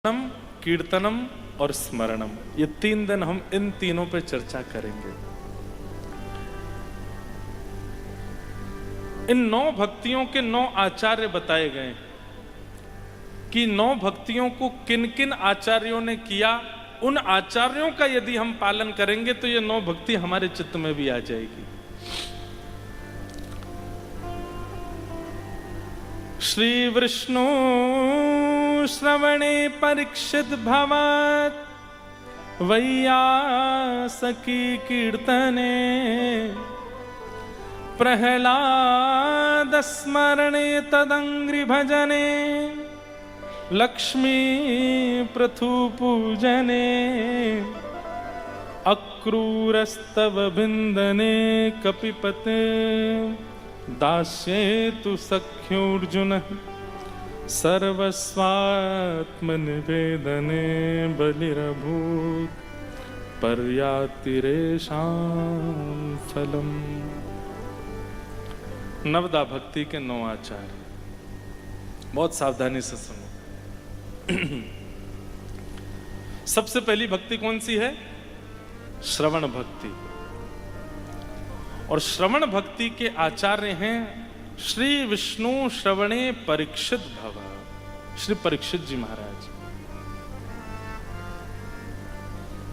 कीर्तनम और स्मरणम, ये 3 दिन हम इन तीनों पे चर्चा करेंगे। इन 9 भक्तियों के 9 आचार्य बताए गए कि 9 भक्तियों को किन किन आचार्यों ने किया। उन आचार्यों का यदि हम पालन करेंगे तो ये 9 भक्ति हमारे चित्त में भी आ जाएगी। श्री विष्णु श्रवणे परीक्षित भवत् वैयासकी कीर्तने प्रहलाद स्मरणे तदंग्रि भजने लक्ष्मी पृथु पूजने अक्रूरस्तव भिंदने कपिपते दास्येतु सख्योर्जुन सर्वस्वात्मनिवेदने बलिरभूत् पर्यातिरेषां फलम्। नवदा भक्ति के 9 आचार्य, बहुत सावधानी से सुनो। सबसे पहली भक्ति कौन सी है? श्रवण भक्ति। और श्रवण भक्ति के आचार्य हैं श्री विष्णु श्रवणे परीक्षित भव, श्री परीक्षित जी महाराज।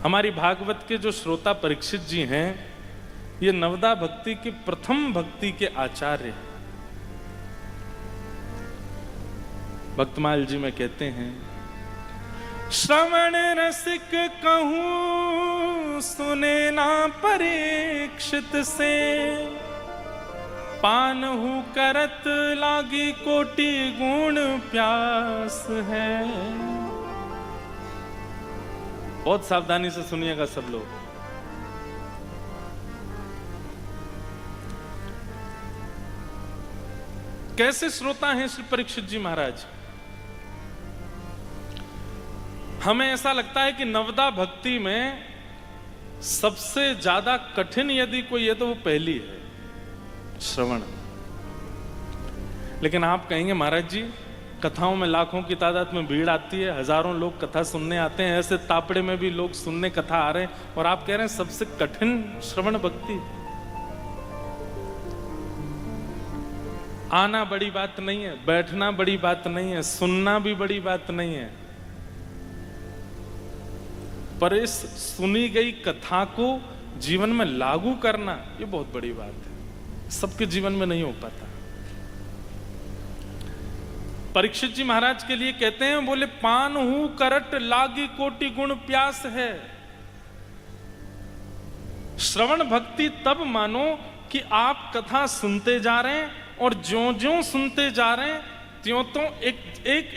हमारी भागवत के जो श्रोता परीक्षित जी हैं, ये नवदा भक्ति की प्रथम भक्ति के आचार्य हैं। भक्तमाल जी में कहते हैं, श्रवण रसिक कहूं सुने ना परीक्षित से, पानहु करत लागी कोटि गुण प्यास है। बहुत सावधानी से सुनिएगा सब लोग। कैसे श्रोता हैं श्री परीक्षित जी महाराज? हमें ऐसा लगता है कि नवदा भक्ति में सबसे ज्यादा कठिन यदि कोई है तो वो पहली है, श्रवण। लेकिन आप कहेंगे महाराज जी, कथाओं में लाखों की तादाद में भीड़ आती है, हजारों लोग कथा सुनने आते हैं, ऐसे तापड़े में भी लोग सुनने कथा आ रहे हैं, और आप कह रहे हैं सबसे कठिन श्रवण भक्ति। आना बड़ी बात नहीं है, बैठना बड़ी बात नहीं है, सुनना भी बड़ी बात नहीं है, पर इस सुनी गई कथा को जीवन में लागू करना ये बहुत बड़ी बात है। सबके जीवन में नहीं हो पाता। परीक्षित जी महाराज के लिए कहते हैं, बोले पान हूं करट लागी कोटि गुण प्यास है। श्रवण भक्ति तब मानो कि आप कथा सुनते जा रहे हैं, और ज्यों ज्यों सुनते जा रहे हैं त्यों तो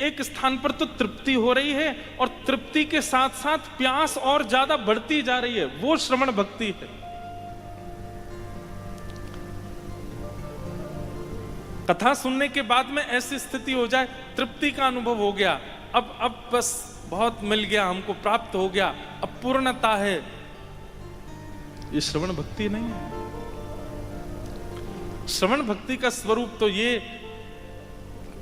एक स्थान पर तो तृप्ति हो रही है, और तृप्ति के साथ साथ प्यास और ज्यादा बढ़ती जा रही है। वो श्रवण भक्ति है। कथा सुनने के बाद में ऐसी स्थिति हो जाए, तृप्ति का अनुभव हो गया, अब बस बहुत मिल गया, हमको प्राप्त हो गया, अब पूर्णता है, ये श्रवण भक्ति नहीं है। श्रवण भक्ति का स्वरूप तो ये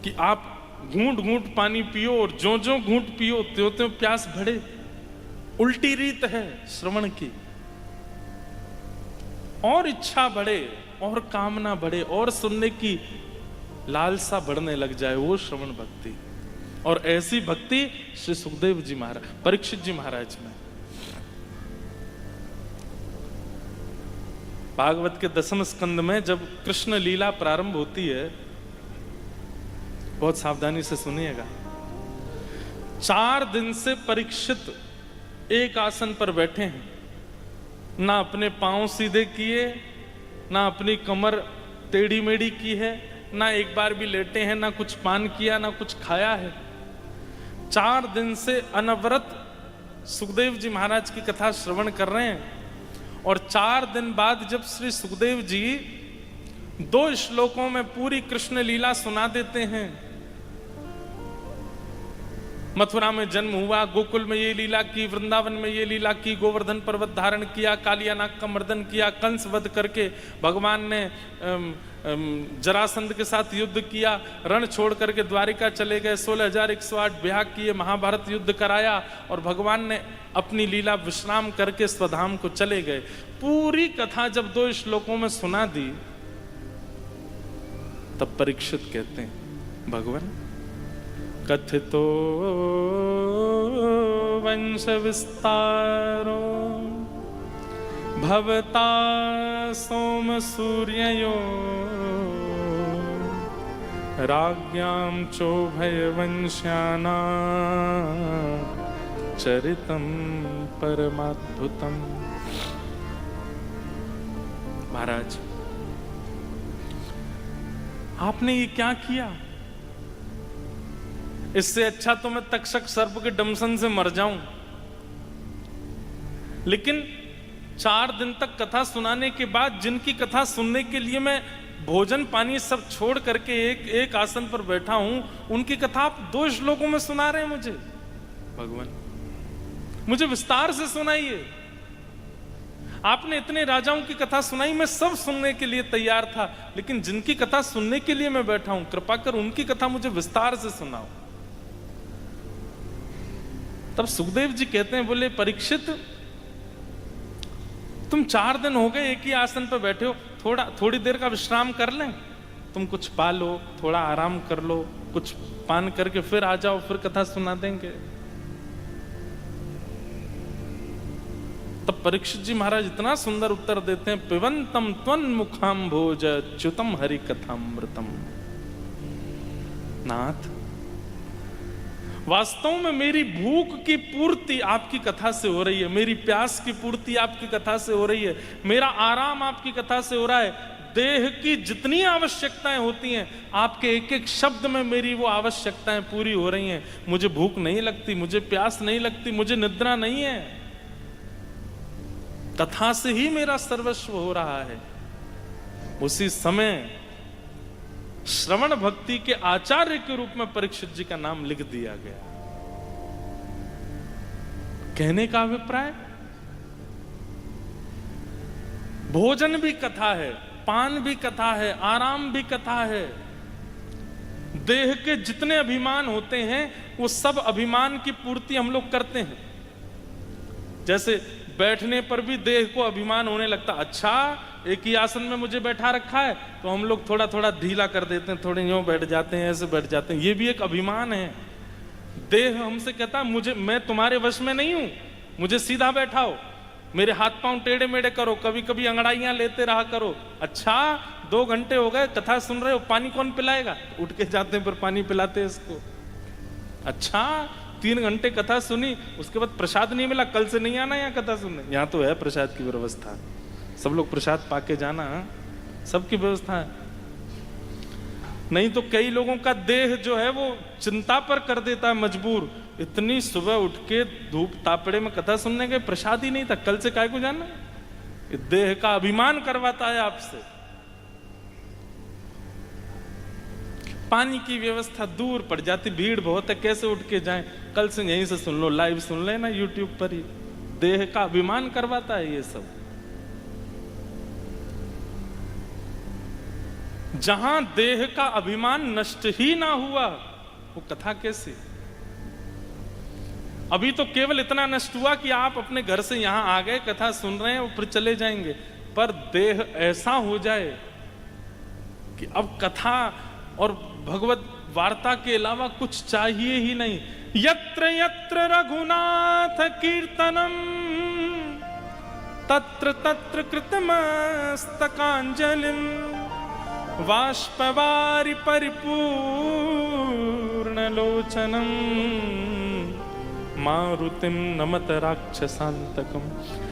कि आप घूंट घूंट पानी पियो, और ज्यों ज्यों घूंट पियो त्यों त्यों प्यास बढ़े। उल्टी रीत है श्रवण की। और इच्छा बढ़े, और कामना बढ़े, और सुनने की लालसा बढ़ने लग जाए, वो श्रवण भक्ति। और ऐसी भक्ति श्री सुखदेव जी महाराज, परीक्षित जी महाराज में। भागवत के 10वें स्कंद में जब कृष्ण लीला प्रारंभ होती है, बहुत सावधानी से सुनिएगा। 4 दिन से परीक्षित एक आसन पर बैठे हैं, ना अपने पांव सीधे किए, ना अपनी कमर टेढ़ी मेढ़ी की है, ना एक बार भी लेटे हैं, ना कुछ पान किया, ना कुछ खाया है। 4 दिन से अनवरत सुखदेव जी महाराज की कथा श्रवण कर रहे हैं। और 4 दिन बाद जब श्री सुखदेव जी 2 श्लोकों में पूरी कृष्ण लीला सुना देते हैं, मथुरा में जन्म हुआ, गोकुल में ये लीला की, वृंदावन में ये लीला की, गोवर्धन पर्वत धारण किया, कालिया नाग का मर्दन किया, कंस वध करके भगवान ने जरासंध के साथ युद्ध किया, रण छोड़ करके द्वारिका चले गए, 16,108 ब्याह किए, महाभारत युद्ध कराया और भगवान ने अपनी लीला विश्राम करके स्वधाम को चले गए। पूरी कथा जब 2 श्लोकों में सुना दी तब परीक्षित कहते हैं, भगवान कथितो वंश विस्तारो भवता सोम सूर्ययो राज्ञां चोभय वंश्याना चरितम परमाद्भुतम। महाराज, आपने ये क्या किया? इससे अच्छा तो मैं तक्षक सर्प के डंसन से मर जाऊं। लेकिन 4 दिन तक कथा सुनाने के बाद, जिनकी कथा सुनने के लिए मैं भोजन पानी सब छोड़ करके एक आसन पर बैठा हूं, उनकी कथा आप 2 श्लोकों में सुना रहे हैं मुझे। भगवान, मुझे विस्तार से सुनाइए। आपने इतने राजाओं की कथा सुनाई, मैं सब सुनने के लिए तैयार था, लेकिन जिनकी कथा सुनने के लिए मैं बैठा हूं, कृपा कर उनकी कथा मुझे विस्तार से सुनाओ। तब सुखदेव जी कहते हैं, बोले परीक्षित, तुम 4 दिन हो गए एक ही आसन पर बैठे हो, थोड़ी देर का विश्राम कर लें। तुम कुछ पा लो, थोड़ा आराम कर लो, कुछ पान करके फिर आ जाओ, फिर कथा सुना देंगे। तब परीक्षित जी महाराज इतना सुंदर उत्तर देते हैं, पिबंतम त्वन्मुखाम्भोज च्युतम हरि कथामृतम। नाथ, वास्तव में मेरी भूख की पूर्ति आपकी कथा से हो रही है, मेरी प्यास की पूर्ति आपकी कथा से हो रही है, मेरा आराम आपकी कथा से हो रहा है। देह की जितनी आवश्यकताएं होती हैं, आपके एक एक शब्द में मेरी वो आवश्यकताएं पूरी हो रही हैं। मुझे भूख नहीं लगती, मुझे प्यास नहीं लगती, मुझे निद्रा नहीं है। कथा से ही मेरा सर्वस्व हो रहा है। उसी समय श्रवण भक्ति के आचार्य के रूप में परीक्षित जी का नाम लिख दिया गया। कहने का अभिप्राय, भोजन भी कथा है, पान भी कथा है, आराम भी कथा है। देह के जितने अभिमान होते हैं, वो सब अभिमान की पूर्ति हम लोग करते हैं। जैसे बैठने पर भी देह को अभिमान होने लगता, अच्छा एक ही आसन में मुझे बैठा रखा है, तो हम लोग थोड़ा थोड़ा ढीला कर देते हैं, थोड़े यूं बैठ जाते हैं, ऐसे बैठ जाते हैं। ये भी एक अभिमान है। देह हमसे कहता, मैं तुम्हारे वश में नहीं हूं, मुझे सीधा बैठाओ, मेरे हाथ पांव टेढ़े मेढ़े करो, कभी कभी अंगड़ाइयां लेते रहा करो। अच्छा 2 घंटे हो गए कथा सुन रहे हो, पानी कौन पिलाएगा? उठ के जाते हैं, फिर पानी पिलाते हैं इसको। अच्छा 3 घंटे कथा सुनी, उसके बाद प्रसाद नहीं मिला, कल से नहीं आना यहाँ कथा सुनने। यहाँ तो है प्रसाद की व्यवस्था, सब लोग प्रसाद पाके जाना, सबकी व्यवस्था है। नहीं तो कई लोगों का देह जो है वो चिंता पर कर देता है मजबूर। इतनी सुबह उठ के धूप तापड़े में कथा सुनने गए, प्रसाद ही नहीं था, कल से काय को जाना। देह का अभिमान करवाता है आपसे। पानी की व्यवस्था दूर पड़ जाती, भीड़ बहुत है, कैसे उठ के जाएं? कल से यहीं से सुन लो, लाइव सुन लेना यूट्यूब पर ही। देह का अभिमान करवाता है ये सब। जहां देह का अभिमान नष्ट ही ना हुआ, वो कथा कैसे? अभी तो केवल इतना नष्ट हुआ कि आप अपने घर से यहां आ गए, कथा सुन रहे हैं, फिर चले जाएंगे। पर देह ऐसा हो जाए कि अब कथा और भगवत वार्ता के अलावा कुछ चाहिए ही नहीं। यत्र यत्र रघुनाथ कीर्तनम तत्र तत्र कृतमस्तकांजलिम वाष्पवारि परिपूर्ण लोचनम मारुतिम नमत राक्षसांतकम।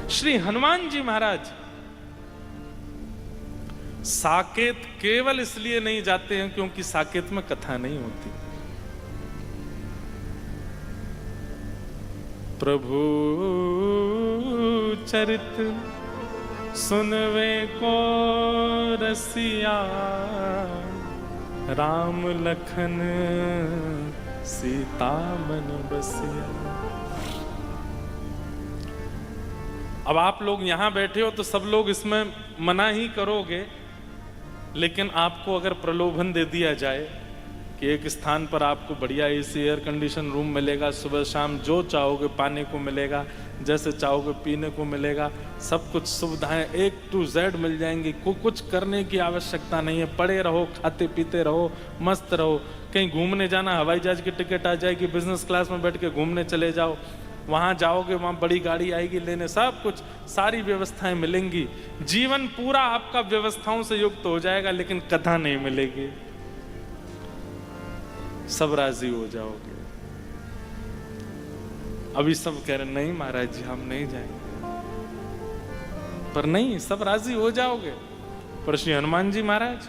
श्री हनुमान जी महाराज साकेत केवल इसलिए नहीं जाते हैं क्योंकि साकेत में कथा नहीं होती। प्रभु चरित सुनवे को रसिया, राम लखन सीता मन बसिया। अब आप लोग यहां बैठे हो तो सब लोग इसमें मना ही करोगे, लेकिन आपको अगर प्रलोभन दे दिया जाए कि एक स्थान पर आपको बढ़िया एसी एयर कंडीशन रूम मिलेगा, सुबह शाम जो चाहोगे पाने को मिलेगा, जैसे चाहोगे पीने को मिलेगा, सब कुछ सुविधाएं A to Z मिल जाएंगी, कुछ करने की आवश्यकता नहीं है, पड़े रहो, खाते पीते रहो, मस्त रहो। कहीं घूमने जाना, हवाई जहाज की टिकट आ जाएगी, बिजनेस क्लास में बैठ के घूमने चले जाओ, वहां जाओगे वहां बड़ी गाड़ी आएगी लेने, सब कुछ सारी व्यवस्थाएं मिलेंगी। जीवन पूरा आपका व्यवस्थाओं से युक्त हो जाएगा, लेकिन कथा नहीं मिलेगी। सब राजी हो जाओगे। अभी सब कह रहे नहीं महाराज जी हम नहीं जाएंगे, पर नहीं, सब राजी हो जाओगे। पर श्री हनुमान जी महाराज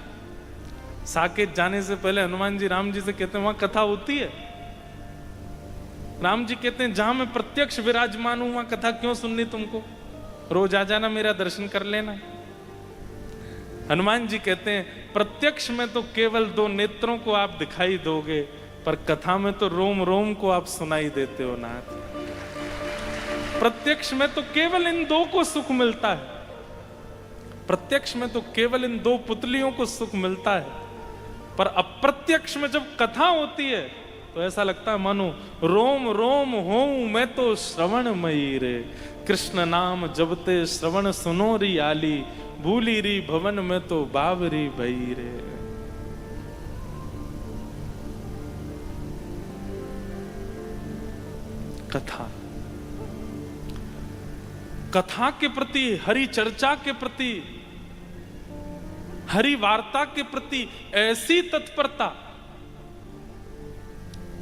साकेत जाने से पहले हनुमान जी राम जी से कहते हैं वहां कथा होती है। राम जी कहते हैं जहां मैं प्रत्यक्ष विराजमान हूं वहां कथा क्यों सुननी तुमको, रोज आ जाना मेरा दर्शन कर लेना। हनुमान जी कहते हैं प्रत्यक्ष में तो केवल 2 नेत्रों को आप दिखाई दोगे, पर कथा में तो रोम रोम को आप सुनाई देते हो नाथ। प्रत्यक्ष में तो केवल इन 2 को सुख मिलता है, प्रत्यक्ष में तो केवल इन 2 पुतलियों को सुख मिलता है, पर अप्रत्यक्ष में जब कथा होती है तो ऐसा लगता है मानो रोम रोम होऊं मैं तो श्रवणमयी रे, कृष्ण नाम जबते श्रवण सुनो री आली, भूली री भवन में तो बावरी भई रे। कथा, कथा के प्रति, हरि चर्चा के प्रति, हरि वार्ता के प्रति ऐसी तत्परता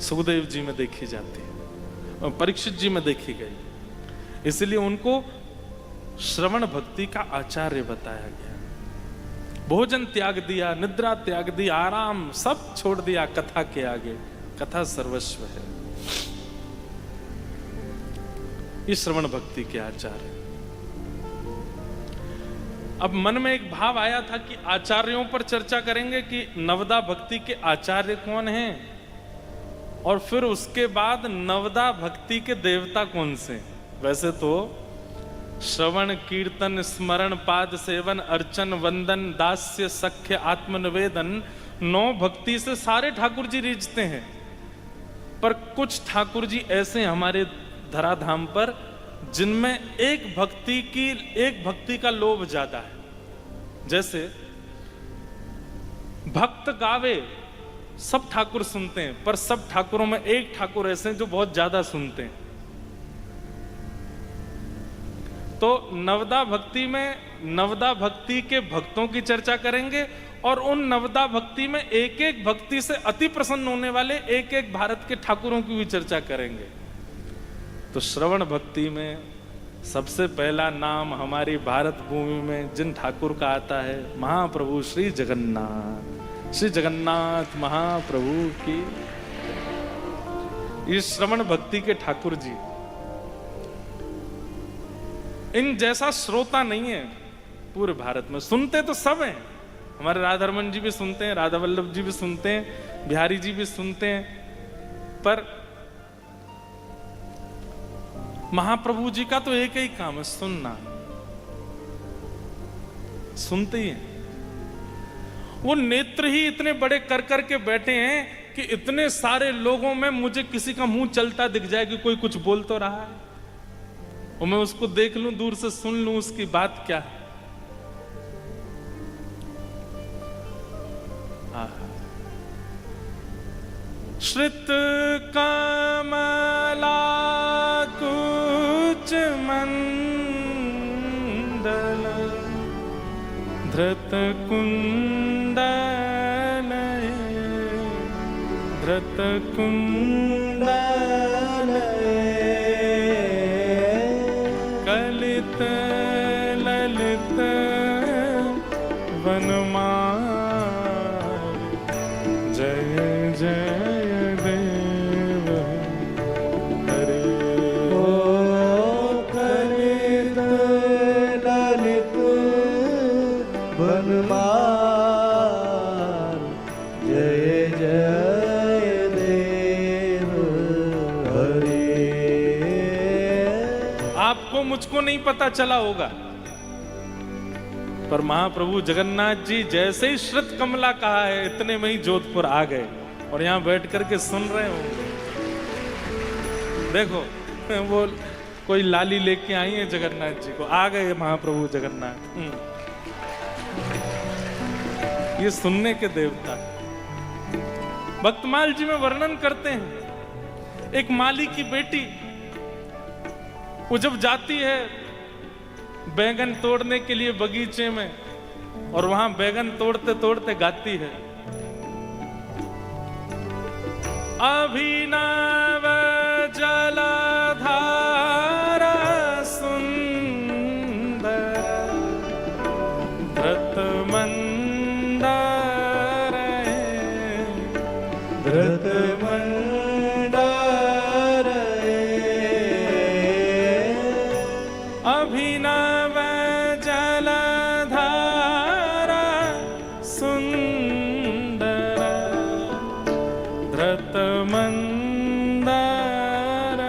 सुखदेव जी में देखी जाती है, परीक्षित जी में देखी गई, इसलिए उनको श्रवण भक्ति का आचार्य बताया गया। भोजन त्याग दिया, निद्रा त्याग दी, आराम सब छोड़ दिया कथा के आगे, कथा सर्वस्व है। इस श्रवण भक्ति के आचार्य। अब मन में एक भाव आया था कि आचार्यों पर चर्चा करेंगे कि नवदा भक्ति के आचार्य कौन हैं, और फिर उसके बाद नवदा भक्ति के देवता कौन से। वैसे तो श्रवण कीर्तन स्मरण पाद सेवन अर्चन वंदन दास्य सख्य आत्मनिवेदन 9 भक्ति से सारे ठाकुर जी रीझते हैं, पर कुछ ठाकुर जी ऐसे हमारे धराधाम पर जिनमें एक भक्ति का लोभ ज्यादा है। जैसे भक्त गावे सब ठाकुर सुनते हैं, पर सब ठाकुरों में एक ठाकुर ऐसे हैं जो बहुत ज्यादा सुनते हैं। तो नवदा भक्ति में नवदा भक्ति के भक्तों की चर्चा करेंगे, और उन नवदा भक्ति में एक एक भक्ति से अति प्रसन्न होने वाले एक एक भारत के ठाकुरों की भी चर्चा करेंगे। तो श्रवण भक्ति में सबसे पहला नाम हमारी भारत भूमि में जिन ठाकुर का आता है, महाप्रभु श्री जगन्नाथ, श्री जगन्नाथ महाप्रभु की। इस श्रवण भक्ति के ठाकुर जी, इन जैसा श्रोता नहीं है पूरे भारत में। सुनते तो सब हैं, हमारे राधारमन जी भी सुनते हैं, राधा वल्लभ जी भी सुनते हैं, बिहारी जी भी सुनते हैं, पर महाप्रभु जी का तो एक ही काम है, सुनना। सुनते ही हैं। वो नेत्र ही इतने बड़े कर करके बैठे हैं कि इतने सारे लोगों में मुझे किसी का मुंह चलता दिख जाए कि कोई कुछ बोल तो रहा है, और मैं उसको देख लूं, दूर से सुन लूं उसकी बात क्या है। श्रित कमला कुच मंडल धृत कुंडल धृत कुंडल कलित ललित वनमाल जय जय देव हरे। ओ कलित ललित वनमाल जय जय देव आपको मुझको नहीं पता चला होगा, पर महाप्रभु जगन्नाथ जी जैसे ही श्रुत कमला कहा है इतने में ही जोधपुर आ गए और यहां बैठ करके सुन रहे होंगे। देखो वो कोई लाली लेके आई है जगन्नाथ जी को, आ गए महाप्रभु जगन्नाथ। ये सुनने के देवता। भक्तमाल जी में वर्णन करते हैं, एक माली की बेटी वो जब जाती है बैगन तोड़ने के लिए बगीचे में और वहां बैगन तोड़ते तोड़ते गाती है, अभिनव जलधारा सुंदर धृत मंदार धृत मंदार अभिनव जलधारा सुंदर धृत मंदार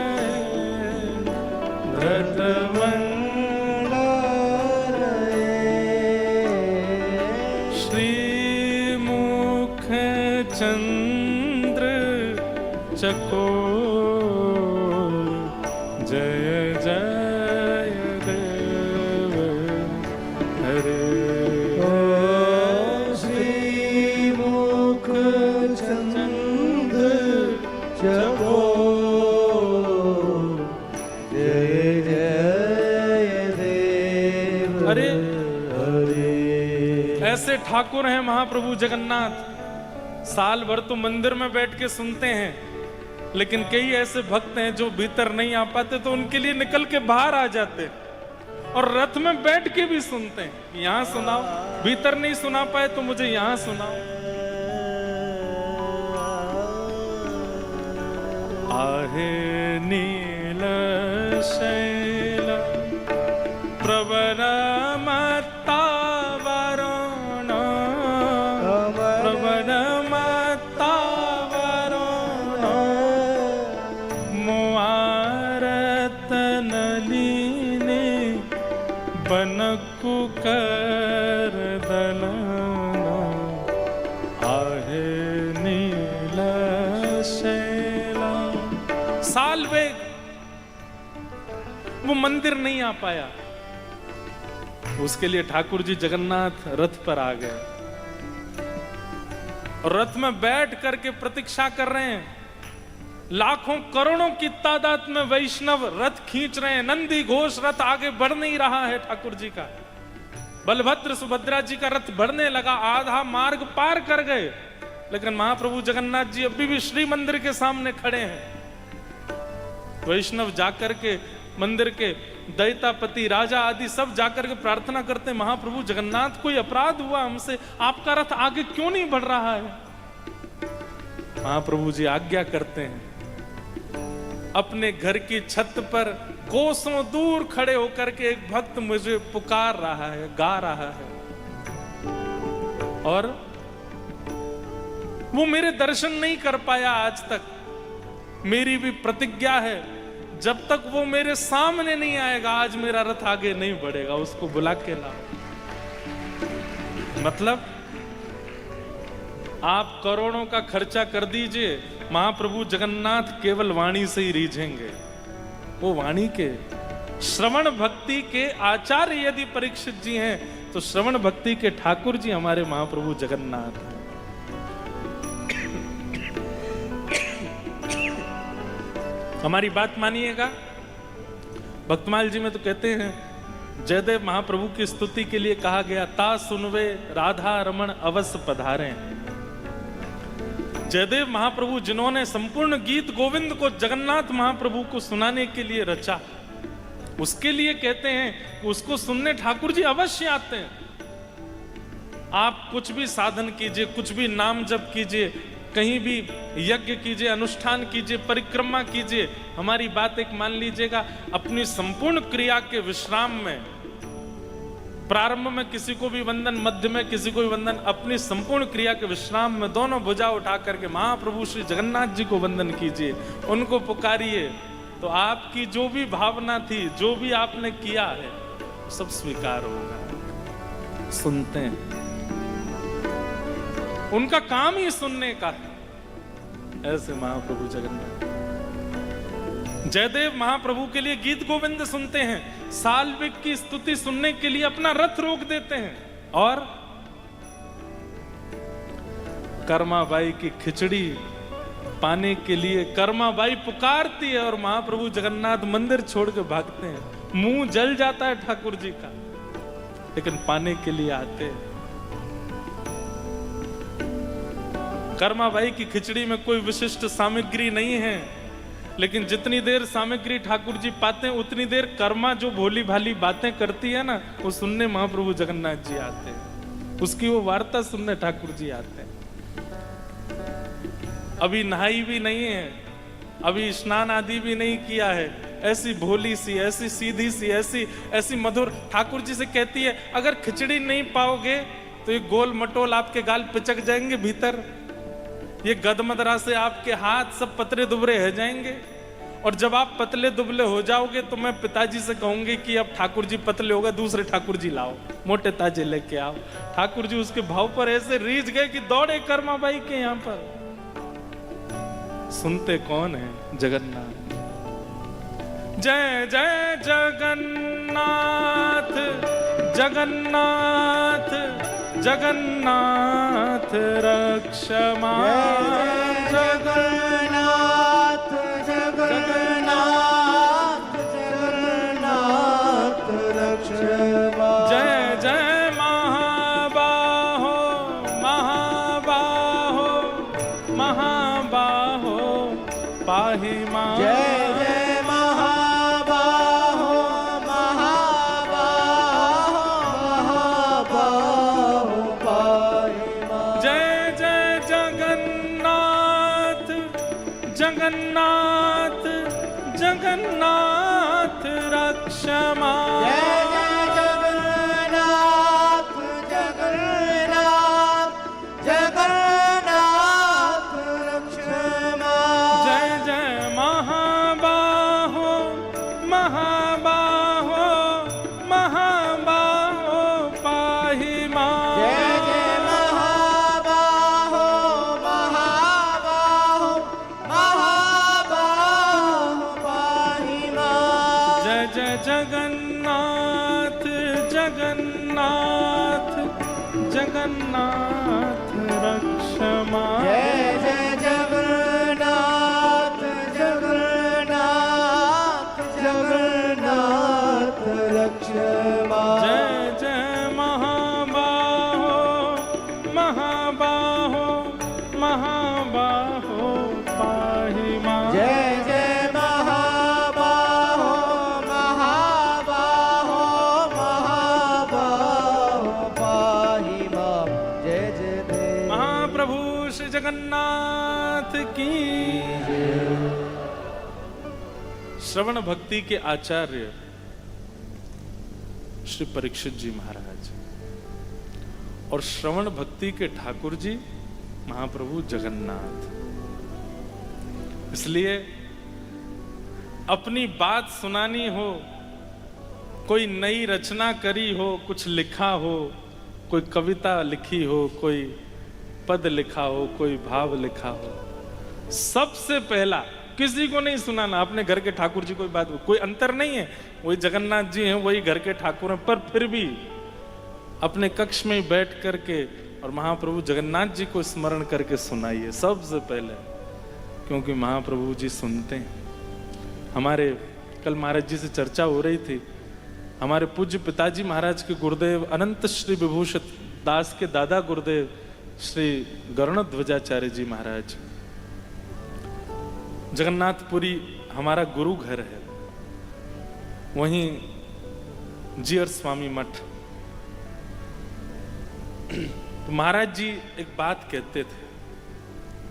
धृत मंदार श्रीमुख चंद्र चकोर जय जय देव हरे। श्रीमुख चंद्र चकोर जय जय देव अरे हरे। ऐसे ठाकुर हैं महाप्रभु जगन्नाथ, साल भर तो मंदिर में बैठ के सुनते हैं, लेकिन कई ऐसे भक्त हैं जो भीतर नहीं आ पाते तो उनके लिए निकल के बाहर आ जाते और रथ में बैठ के भी सुनते हैं। यहां सुनाओ, भीतर नहीं सुना पाए तो मुझे यहां सुनाओ। आहे नील शैल प्रवर मत्ता वरुण प्रवर मत्ता वरुण मुआरत नलिने बनकु कर दलना आहे नील शैला। साल वेग वो मंदिर नहीं आ पाया, उसके लिए ठाकुर जी जगन्नाथ रथ पर आ गए और रथ में बैठ करके प्रतीक्षा कर रहे हैं। लाखों करोड़ों की तादाद में वैष्णव रथ खींच रहे हैं, नंदी घोष रथ आगे बढ़ नहीं रहा है ठाकुर जी का। बलभद्र सुभद्रा जी का रथ बढ़ने लगा, आधा मार्ग पार कर गए, लेकिन महाप्रभु जगन्नाथ जी अभी भी श्री मंदिर के सामने खड़े हैं। वैष्णव जाकर के मंदिर के दैतापति राजा आदि सब जाकर के प्रार्थना करते हैं, महाप्रभु जगन्नाथ कोई अपराध हुआ हमसे, आपका रथ आगे क्यों नहीं बढ़ रहा है। महाप्रभु जी आज्ञा करते हैं, अपने घर की छत पर कोसों दूर खड़े होकर के एक भक्त मुझे पुकार रहा है, गा रहा है, और वो मेरे दर्शन नहीं कर पाया आज तक। मेरी भी प्रतिज्ञा है, जब तक वो मेरे सामने नहीं आएगा आज मेरा रथ आगे नहीं बढ़ेगा, उसको बुला के लाओ। मतलब आप करोड़ों का खर्चा कर दीजिए, महाप्रभु जगन्नाथ केवल वाणी से ही रीझेंगे। वो वाणी के श्रवण भक्ति के आचार्य यदि परीक्षित जी हैं तो श्रवण भक्ति के ठाकुर जी हमारे महाप्रभु जगन्नाथ हैं। हमारी बात मानिएगा, भक्तमाल जी में तो कहते हैं जयदेव महाप्रभु की स्तुति के लिए कहा गया, ता सुनवे राधा रमण अवश्य पधारे। जयदेव महाप्रभु जिन्होंने संपूर्ण गीत गोविंद को जगन्नाथ महाप्रभु को सुनाने के लिए रचा, उसके लिए कहते हैं उसको सुनने ठाकुर जी अवश्य आते हैं। आप कुछ भी साधन कीजिए, कुछ भी नाम जप कीजिए, कहीं भी यज्ञ कीजिए, अनुष्ठान कीजिए, परिक्रमा कीजिए, हमारी बात एक मान लीजिएगा, अपनी संपूर्ण क्रिया के विश्राम में, प्रारंभ में किसी को भी वंदन, मध्य में किसी को भी वंदन, अपनी संपूर्ण क्रिया के विश्राम में दोनों भुजा उठा करके महाप्रभु श्री जगन्नाथ जी को वंदन कीजिए, उनको पुकारिए, तो आपकी जो भी भावना थी, जो भी आपने किया है, सब स्वीकार होगा। सुनते हैं, उनका काम ही सुनने का है। ऐसे महाप्रभु जगन्नाथ जयदेव महाप्रभु के लिए गीत गोविंद सुनते हैं, साल्विक की स्तुति सुनने के लिए अपना रथ रोक देते हैं, और कर्माबाई की खिचड़ी पाने के लिए कर्माबाई पुकारती है और महाप्रभु जगन्नाथ मंदिर छोड़ के भागते हैं। मुंह जल जाता है ठाकुर जी का, लेकिन पाने के लिए आते हैं। कर्माबाई की खिचड़ी में कोई विशिष्ट सामग्री नहीं है, लेकिन जितनी देर सामग्री ठाकुर जी पाते हैं, उतनी देर कर्मा जो भोली भाली बातें करती है ना, वो सुनने महाप्रभु जगन्नाथ जी आते हैं, उसकी वो वार्ता सुनने ठाकुर जी आते हैं। अभी नहाई भी नहीं है, अभी स्नान आदि भी नहीं किया है, ऐसी भोली सी, ऐसी सीधी सी, ऐसी मधुर, ठाकुर जी से कहती है अगर खिचड़ी नहीं पाओगे तो ये गोल मटोल आपके गाल पिचक जाएंगे भीतर, ये गदमदरा से आपके हाथ सब पतले दुबरे हो जाएंगे, और जब आप पतले दुबले हो जाओगे तो मैं पिताजी से कहूंगी कि अब ठाकुर जी पतले हो गए, दूसरे ठाकुर जी लाओ, मोटे ताजे लेके आओ। ठाकुर जी उसके भाव पर ऐसे रीझ गए कि दौड़े कर्माबाई के यहाँ पर। सुनते कौन है? जगन्नाथ। जय जय जगन्नाथ, जगन्नाथ जगन्नाथ रक्षमा, जगन्नाथ जगन्नाथ जगन्नाथ रक्षमा। जय जय महाबाहो, महाबाहो, महाबाहो पाहि मां। जय जय महाबाहो, महाबाहो, महाबाहो पाहि मां। जय जय जगन्नाथ, जगन्नाथ जगन्नाथ रक्षमा। जय जय जगन्नाथ, जगन्नाथ जगन्नाथ रक्षमा। जय जय महाबाहो, महाबाहो, महाबाहो पाहि मां। जय जय महाबाहो, महाबाहो, महाबाहो पाहि मां। जय जय जगन्नाथ, जगन्नाथ जगन्नाथ रक्षमा। जय जय जगन्नाथ, जगन्नाथ जगन्नाथ रक्षमा। जय जय महाबाहो, महाबाहो, महाबाहो पाहि मां। जय जय महाबाहो, महाबाहो, महाबाहो पाहि मां। जय जय देव महाप्रभु श्री जगन्नाथ की। श्रवण भक्ति के आचार्य श्री परीक्षित जी महाराज और श्रवण भक्ति के ठाकुर जी महाप्रभु जगन्नाथ। इसलिए अपनी बात सुनानी हो, कोई नई रचना करी हो, कुछ लिखा हो, कोई कविता लिखी हो, कोई पद लिखा हो, कोई भाव लिखा हो, सबसे पहला किसी को नहीं सुनाना, अपने घर के ठाकुर जी। कोई बात, कोई अंतर नहीं है, वही जगन्नाथ जी हैं, वही घर के ठाकुर हैं, पर फिर भी अपने कक्ष में बैठ करके और महाप्रभु जगन्नाथ जी को स्मरण करके सुनाइए सबसे पहले, क्योंकि महाप्रभु जी सुनते हैं। हमारे कल महाराज जी से चर्चा हो रही थी, हमारे पूज्य पिताजी महाराज के गुरुदेव अनंत श्री विभूषित दास के दादा गुरुदेव श्री गरुणध्वजाचार्य जी महाराज, जगन्नाथपुरी हमारा गुरु घर है, वहीं जीयर स्वामी मठ। तो महाराज जी एक बात कहते थे,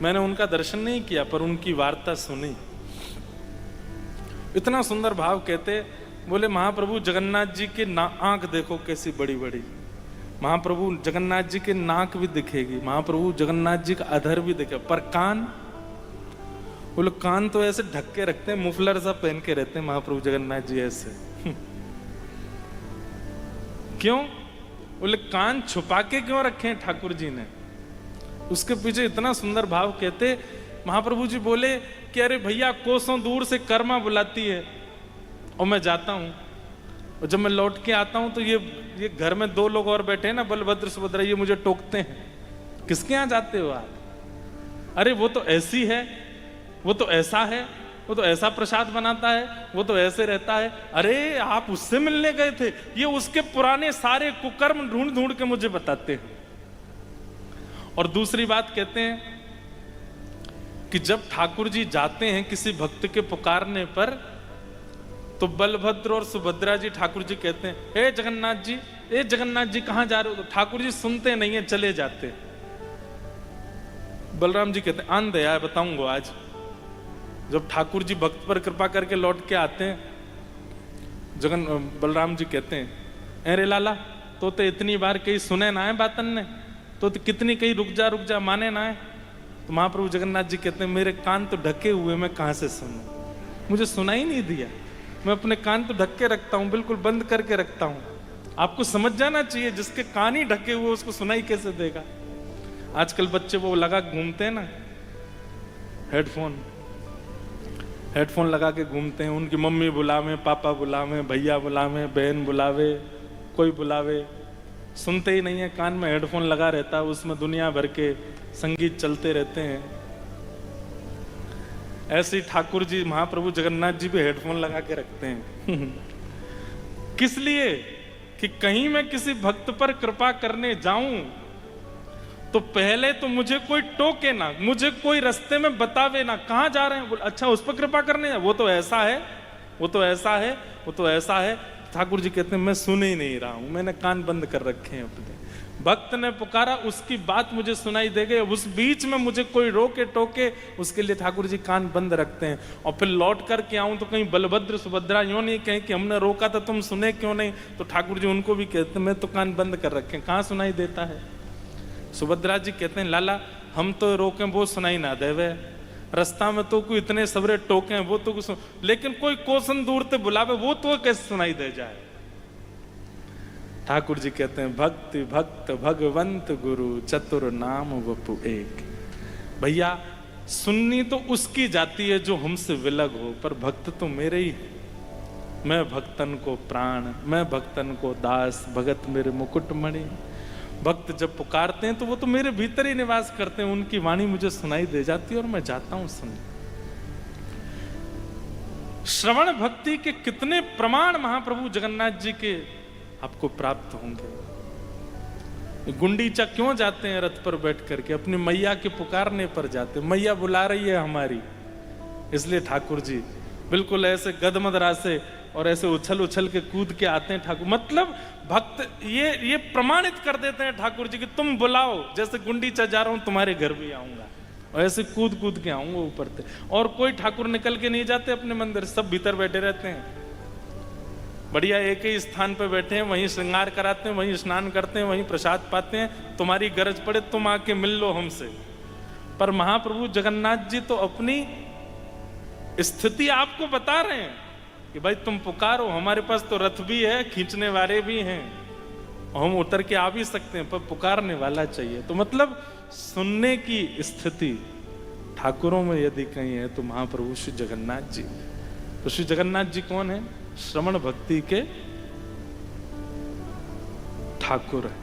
मैंने उनका दर्शन नहीं किया पर उनकी वार्ता सुनी। इतना सुंदर भाव कहते, बोले महाप्रभु जगन्नाथ जी के आंख देखो कैसी बड़ी बड़ी, महाप्रभु जगन्नाथ जी के नाक भी दिखेगी, महाप्रभु जगन्नाथ जी का अधर भी दिखे, पर कान वो लोग कान तो ऐसे ढक के रखते हैं, मुफलर सा पहन के रहते हैं महाप्रभु जगन्नाथ जी ऐसे। क्यों? वो लोग कान छुपा के क्यों रखे हैं ठाकुर जी ने? उसके पीछे इतना सुंदर भाव कहते महाप्रभु जी बोले कि अरे भैया कोसों दूर से कर्मा बुलाती है और मैं जाता हूं, और जब मैं लौट के आता हूं तो ये घर में 2 लोग और बैठे हैं ना, बलभद्र सुभद्रा, ये मुझे टोकते हैं, किसके यहां जाते हो आप? अरे वो तो ऐसी है, वो तो ऐसा है, वो तो ऐसा प्रसाद बनाता है, वो तो ऐसे रहता है। अरे आप उससे मिलने गए थे? ये उसके पुराने सारे कुकर्म ढूंढ ढूंढ के मुझे बताते हैं। और दूसरी बात कहते हैं कि जब ठाकुर जी जाते हैं किसी भक्त के पुकारने पर, तो बलभद्र और सुभद्रा जी ठाकुर जी कहते हैं, ए जगन्नाथ जी कहां जा रहे हो? तो ठाकुर जी सुनते नहीं है, चले जाते। बलराम जी कहते हैं, आन दे आए बताऊंगा आज। जब ठाकुर जी भक्त पर कृपा करके लौट के आते हैं, बलराम जी कहते हैं, अरे लाला तो इतनी बार कहीं सुने ना है बातन ने, तो कितनी कहीं रुक जा माने ना है। तो महाप्रभु जगन्नाथ जी कहते हैं, मेरे कान तो ढके हुए, मैं कहां से सुनूं? मुझे सुना ही नहीं दिया। मैं अपने कान तो ढक के रखता हूं, बिल्कुल बंद करके रखता हूं। आपको समझ जाना चाहिए, जिसके कान ही ढके हुए उसको सुनाई कैसे देगा? आजकल बच्चे वो लगा घूमते हैं ना, हेडफोन लगा के घूमते हैं। उनकी मम्मी बुलावे, पापा बुलावे, भैया बुलावे, बहन बुलावे, कोई बुलावे, सुनते ही नहीं है। कान में हेडफोन लगा रहता है, उसमें दुनिया भर के संगीत चलते रहते हैं। ऐसे ही ठाकुर जी महाप्रभु जगन्नाथ जी भी हेडफोन लगा के रखते हैं। किस लिए? कि कहीं मैं किसी भक्त पर कृपा करने जाऊं तो पहले तो मुझे कोई टोके ना, मुझे कोई रास्ते में बतावे ना, कहां जा रहे हैं? अच्छा उस पर कृपा करने, वो तो ऐसा है, वो तो ऐसा है, वो तो ऐसा है। ठाकुर जी कहते हैं, मैं सुन ही नहीं रहा हूं, मैंने कान बंद कर रखे हैं अपने। भक्त ने पुकारा, उसकी बात मुझे सुनाई दे गई, उस बीच में मुझे कोई रोके टोके, उसके लिए ठाकुर जी कान बंद रखते हैं। और फिर लौट करके आऊं तो कहीं बलभद्र सुभद्रा यूं नहीं कहें कि हमने रोका था तुम सुने क्यों नहीं? तो ठाकुर जी उनको भी कहते हैं, मैं तो कान बंद कर रखे हैं, कहां सुनाई देता है? सुभद्रा जी कहते हैं, लाला हम तो रोके वो सुनाई ना देवे, रास्ता में तो कोई इतने सबरे टोके हैं, वो तो कुछ, लेकिन कोई कोसन दूर से बुलावे, वो तो कैसे सुनाई दे जाए? ठाकुर जी कहते हैं, भक्ति भक्त भगवंत गुरु चतुर नाम वपु एक। भैया सुननी तो उसकी जाती है जो हमसे विलग हो, पर भक्त तो मेरे ही है। मैं भक्तन को प्राण, मैं भक्तन को दास, भगत मेरे मुकुटमणि। भक्त जब पुकारते हैं तो वो तो मेरे भीतर ही निवास करते हैं, उनकी वाणी मुझे सुनाई दे जाती है और मैं जाता हूं सुन। श्रवण भक्ति के कितने प्रमाण महाप्रभु जगन्नाथ जी के आपको प्राप्त होंगे। गुंडीचा क्यों जाते हैं रथ पर बैठ करके? अपनी मैया के पुकारने पर जाते, मैया बुला रही है हमारी, इसलिए ठाकुर जी बिल्कुल ऐसे गदमदरा से और ऐसे उछल उछल के कूद के आते हैं ठाकुर। मतलब भक्त ये प्रमाणित कर देते हैं ठाकुर जी कि तुम बुलाओ, जैसे गुंडीचा जा रहा हूं तुम्हारे घर भी आऊंगा, और ऐसे कूद कूद के आऊंगा ऊपर से। और कोई ठाकुर निकल के नहीं जाते अपने मंदिर, सब भीतर बैठे रहते हैं, बढ़िया एक ही स्थान पे बैठे हैं, वहीं श्रृंगार कराते हैं, वहीं स्नान करते हैं, वहीं प्रसाद पाते हैं। तुम्हारी गरज पड़े तुम आके मिल लो हमसे। पर महाप्रभु जगन्नाथ जी तो अपनी स्थिति आपको बता रहे हैं कि भाई तुम पुकारो, हमारे पास तो रथ भी है, खींचने वाले भी हैं, हम उतर के आ भी सकते हैं, पर पुकारने वाला चाहिए। तो मतलब सुनने की स्थिति ठाकुरों में यदि कहीं है तो महाप्रभु श्री जगन्नाथ जी। तो श्री जगन्नाथ जी कौन है? श्रवण भक्ति के ठाकुर है।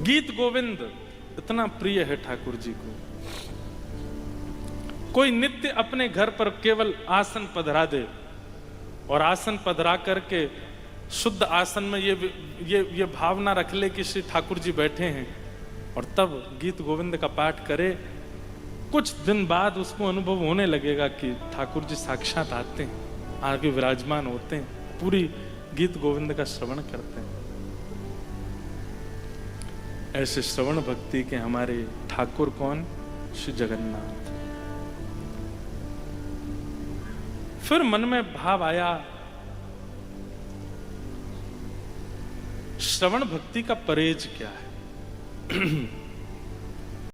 गीत गोविंद इतना प्रिय है ठाकुर जी को। कोई नित्य अपने घर पर केवल आसन पधरा दे और आसन पधरा करके शुद्ध आसन में ये भावना रख ले कि श्री ठाकुर जी बैठे हैं, और तब गीत गोविंद का पाठ करे, कुछ दिन बाद उसको अनुभव होने लगेगा कि ठाकुर जी साक्षात आते हैं, आगे विराजमान होते हैं, पूरी गीत गोविंद का श्रवण करते हैं। ऐसे श्रवण भक्ति के हमारे ठाकुर कौन? श्री जगन्नाथ। फिर मन में भाव आया, श्रवण भक्ति का परहेज क्या है?